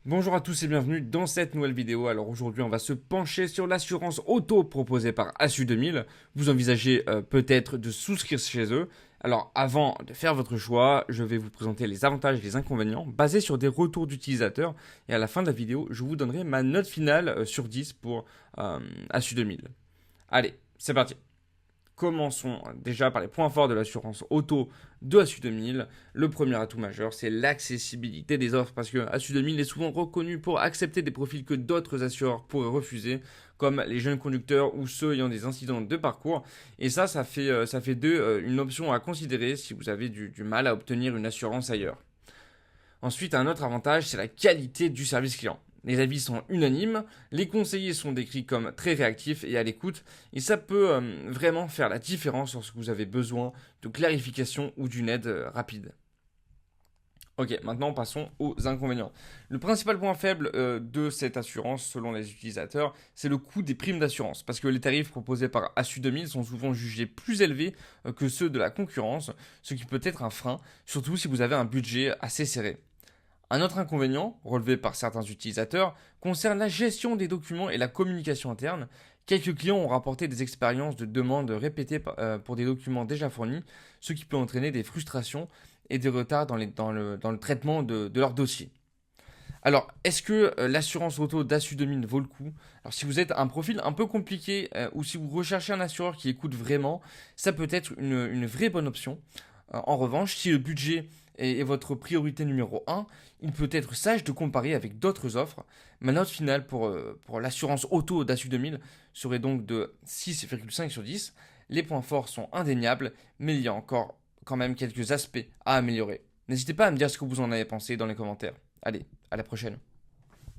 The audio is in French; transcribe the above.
Bonjour à tous et bienvenue dans cette nouvelle vidéo. Alors aujourd'hui on va se pencher sur l'assurance auto proposée par Assu 2000. Vous envisagez peut-être de souscrire chez eux. Alors avant de faire votre choix, je vais vous présenter les avantages et les inconvénients basés sur des retours d'utilisateurs. Et à la fin de la vidéo, je vous donnerai ma note finale sur 10 pour Assu 2000. Allez, c'est parti. Commençons déjà par les points forts de l'assurance auto de Assu 2000. Le premier atout majeur, c'est l'accessibilité des offres, parce que Assu 2000 est souvent reconnu pour accepter des profils que d'autres assureurs pourraient refuser, comme les jeunes conducteurs ou ceux ayant des incidents de parcours. Et ça fait d'eux une option à considérer si vous avez du mal à obtenir une assurance ailleurs. Ensuite, un autre avantage, c'est la qualité du service client. Les avis sont unanimes, les conseillers sont décrits comme très réactifs et à l'écoute, et ça peut vraiment faire la différence lorsque vous avez besoin de clarification ou d'une aide rapide. Ok, maintenant passons aux inconvénients. Le principal point faible de cette assurance, selon les utilisateurs, c'est le coût des primes d'assurance, parce que les tarifs proposés par Assu 2000 sont souvent jugés plus élevés que ceux de la concurrence, ce qui peut être un frein, surtout si vous avez un budget assez serré. Un autre inconvénient, relevé par certains utilisateurs, concerne la gestion des documents et la communication interne. Quelques clients ont rapporté des expériences de demandes répétées pour des documents déjà fournis, ce qui peut entraîner des frustrations et des retards dans le traitement de leur dossier. Alors, est-ce que l'assurance auto d'Assu 2000 vaut le coup? Alors, si vous êtes un profil un peu compliqué ou si vous recherchez un assureur qui écoute vraiment, ça peut être une vraie bonne option. En revanche, si le budget est votre priorité numéro un, il peut être sage de comparer avec d'autres offres. Ma note finale pour l'assurance auto d'Assu 2000 serait donc de 6,5 sur 10. Les points forts sont indéniables, mais il y a encore quand même quelques aspects à améliorer. N'hésitez pas à me dire ce que vous en avez pensé dans les commentaires. Allez, à la prochaine.